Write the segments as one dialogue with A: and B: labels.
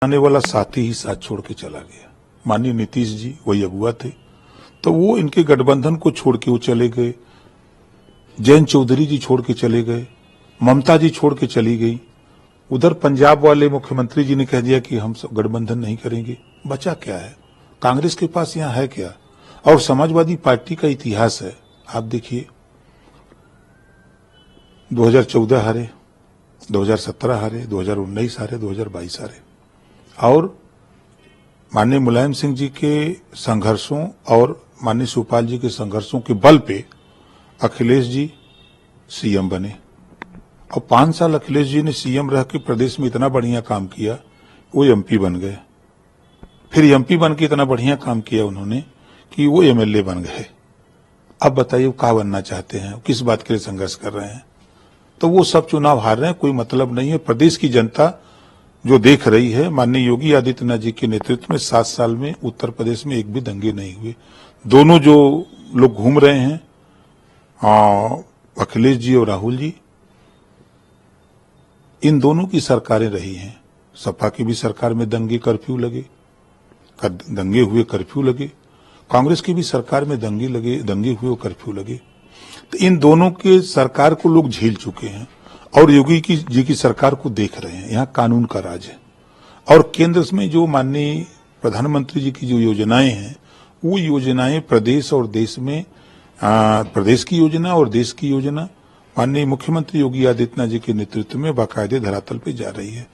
A: आने वाला साथी ही साथ छोड़ के चला गया। माननीय नीतीश जी वही अगुआ थे, तो वो इनके गठबंधन को छोड़ के वो चले गए। जयंत चौधरी जी छोड़ के चले गए, ममता जी छोड़ के चली गई। उधर पंजाब वाले मुख्यमंत्री जी ने कह दिया कि हम गठबंधन नहीं करेंगे। बचा क्या है? कांग्रेस के पास यहाँ है क्या? और समाजवादी पार्टी का इतिहास है, आप देखिए 2014 हारे, 2017 हारे, 2019 हारे, 2022 हारे। और माननीय मुलायम सिंह जी के संघर्षों और माननीय शिवपाल जी के संघर्षों के बल पे अखिलेश जी सीएम बने। और 5 साल अखिलेश जी ने सीएम रह के प्रदेश में इतना बढ़िया काम किया, वो एमपी बन गए। फिर एमपी बन के इतना बढ़िया काम किया उन्होंने कि वो एमएलए बन गए। अब बताइए वो क्या बनना चाहते हैं, किस बात के लिए संघर्ष कर रहे हैं? तो वो सब चुनाव हार रहे हैं, कोई मतलब नहीं है। प्रदेश की जनता जो देख रही है, माननीय योगी आदित्यनाथ जी के नेतृत्व में 7 साल में उत्तर प्रदेश में एक भी दंगे नहीं हुए। दोनों जो लोग घूम रहे हैं, अखिलेश जी और राहुल जी, इन दोनों की सरकारें रही हैं। सपा की भी सरकार में दंगे कर्फ्यू लगे, दंगे हुए कर्फ्यू लगे। कांग्रेस की भी सरकार में दंगे हुए कर्फ्यू लगे। तो इन दोनों के सरकार को लोग झेल चुके हैं और योगी जी की सरकार को देख रहे हैं। यहाँ कानून का राज है। और केंद्र में जो माननीय प्रधानमंत्री जी की जो योजनाएं हैं, वो योजनाएं प्रदेश और देश में, प्रदेश की योजना और देश की योजना माननीय मुख्यमंत्री योगी आदित्यनाथ जी के नेतृत्व में बाकायदे धरातल पे जा रही है।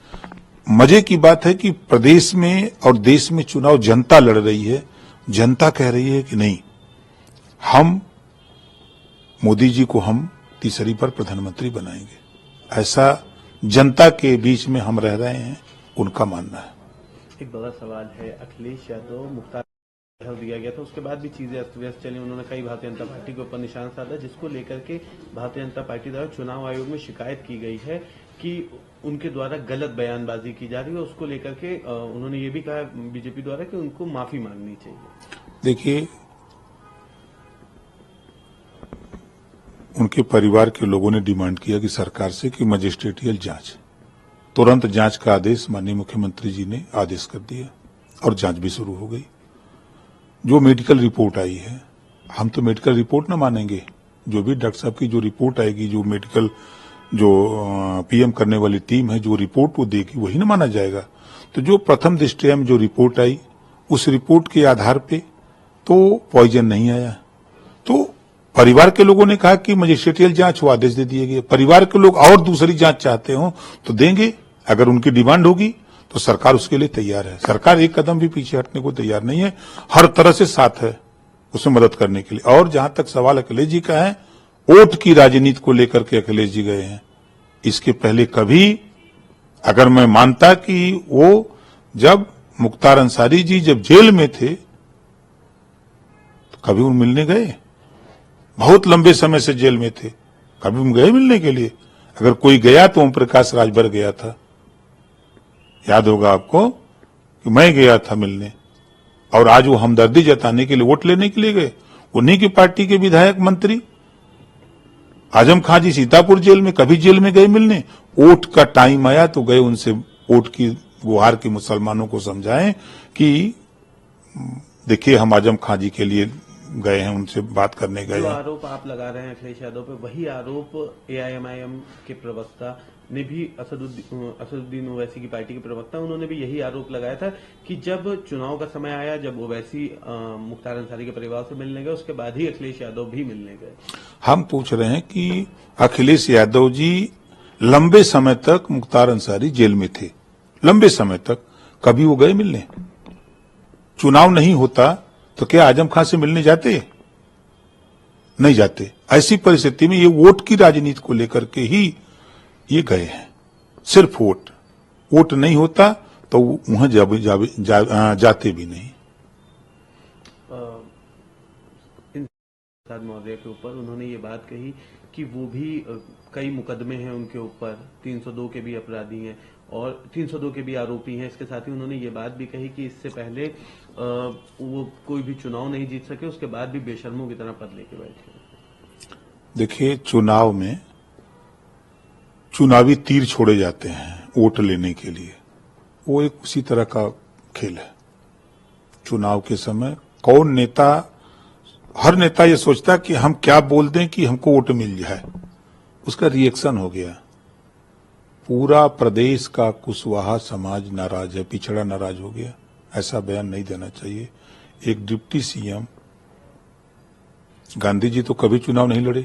A: मजे की बात है कि प्रदेश में और देश में चुनाव जनता लड़ रही है। जनता कह रही है कि नहीं, हम मोदी जी को हम तीसरी बार प्रधानमंत्री बनाएंगे। ऐसा जनता के बीच में हम रह रहे हैं, उनका मानना है।
B: एक बड़ा सवाल है, अखिलेश यादव मुख्तार दिया गया था, उसके बाद भी चीजें अस्त व्यस्त चली। उन्होंने कई भारतीय जनता पार्टी के ऊपर निशान साधा, जिसको लेकर के भारतीय जनता पार्टी द्वारा चुनाव आयोग में शिकायत की गई है कि उनके द्वारा गलत बयानबाजी की जा रही है। उसको लेकर के उन्होंने ये भी कहा बीजेपी द्वारा कि उनको माफी मांगनी चाहिए।
A: देखिए, उनके परिवार के लोगों ने डिमांड किया कि सरकार से कि मजिस्ट्रेटियल जांच, तुरंत जांच का आदेश माननीय मुख्यमंत्री जी ने आदेश कर दिया और जांच भी शुरू हो गई। जो मेडिकल रिपोर्ट आई है, हम तो मेडिकल रिपोर्ट ना मानेंगे। जो भी डॉक्टर साहब की जो रिपोर्ट आएगी, जो मेडिकल जो पीएम करने वाली टीम है, जो रिपोर्ट वो देगी वही ना माना जाएगा। तो जो प्रथम दृष्टया में जो रिपोर्ट आई, उस रिपोर्ट के आधार पे तो पॉइजन नहीं आया। तो परिवार के लोगों ने कहा कि मजिस्ट्रेटियल जांच वो आदेश दे दिए गए। परिवार के लोग और दूसरी जांच चाहते हो तो देंगे, अगर उनकी डिमांड होगी तो सरकार उसके लिए तैयार है। सरकार एक कदम भी पीछे हटने को तैयार नहीं है, हर तरह से साथ है उसमें मदद करने के लिए। और जहां तक सवाल अखिलेश जी का है, वोट की राजनीति को लेकर के अखिलेश जी गए हैं। इसके पहले कभी, अगर मैं मानता कि वो जब मुख्तार अंसारी जी जब जेल में थे तो कभी वो मिलने गए? बहुत लंबे समय से जेल में थे, कभी हम गए मिलने के लिए? अगर कोई गया तो ओम प्रकाश राजभर गया था, याद होगा आपको कि मैं गया था मिलने। और आज वो हमदर्दी जताने के लिए, वोट लेने के लिए गए। उन्हीं की पार्टी के विधायक मंत्री आजम खां जी सीतापुर जेल में, कभी जेल में गए मिलने? वोट का टाइम आया तो गए, उनसे वोट की गुहार के मुसलमानों को समझाएं कि देखिए हम आजम खां जी के लिए गए हैं, उनसे बात करने गए।
B: जो आरोप आप लगा रहे हैं अखिलेश यादव पे, वही आरोप एआईएमआईएम के प्रवक्ता ने भी, असदुद्दीन ओवैसी की पार्टी के प्रवक्ता, उन्होंने भी यही आरोप लगाया था कि जब चुनाव का समय आया, जब ओवैसी मुख्तार अंसारी के परिवार से मिलने गए, उसके बाद ही अखिलेश यादव भी मिलने गए। हम
A: पूछ रहे हैं कि अखिलेश यादव जी लंबे समय तक मुख्तार अंसारी जेल में थे, लंबे समय तक, कभी वो गए मिलने? चुनाव नहीं होता तो क्या आजम खां से मिलने जाते? नहीं जाते। ऐसी परिस्थिति में ये वोट की राजनीति को लेकर के ही ये गए हैं, सिर्फ वोट नहीं होता तो वहां जाते भी नहीं।
B: महोदय के ऊपर उन्होंने ये बात कही कि वो भी कई मुकदमे हैं उनके ऊपर, 302 के भी अपराधी हैं और 302 के भी आरोपी हैं। इसके साथ ही उन्होंने ये बात भी कही कि इससे पहले वो कोई भी चुनाव नहीं जीत सके, उसके बाद भी बेशर्मों की तरह पद लेके बैठे।
A: देखिए, चुनाव में चुनावी तीर छोड़े जाते हैं वोट लेने के लिए। वो एक उसी तरह का खेल है। चुनाव के समय कौन नेता, हर नेता ये सोचता कि हम क्या बोल दें कि हमको वोट मिल जाए, उसका रिएक्शन हो गया। पूरा प्रदेश का कुशवाहा समाज नाराज है, पिछड़ा नाराज हो गया। ऐसा बयान नहीं देना चाहिए। एक डिप्टी सीएम, गांधी जी तो कभी चुनाव नहीं लड़े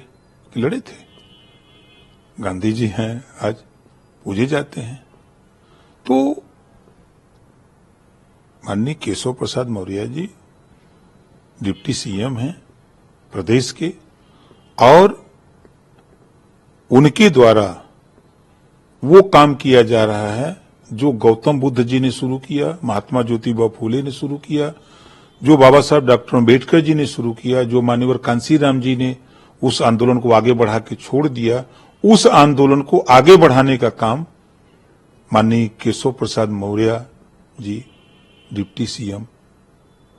A: कि लड़े थे? गांधी जी हैं, आज पूजे जाते हैं। तो माननीय केशव प्रसाद मौर्य जी डिप्टी सीएम हैं प्रदेश के, और उनके द्वारा वो काम किया जा रहा है जो गौतम बुद्ध जी ने शुरू किया, महात्मा ज्योतिबा फूले ने शुरू किया, जो बाबा साहब डॉक्टर अम्बेडकर जी ने शुरू किया, जो मान्यवर कांसीराम जी ने उस आंदोलन को आगे बढ़ा के छोड़ दिया, उस आंदोलन को आगे बढ़ाने का काम माननीय केशव प्रसाद मौर्य जी डिप्टी सीएम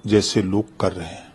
A: जैसे लोग कर रहे हैं।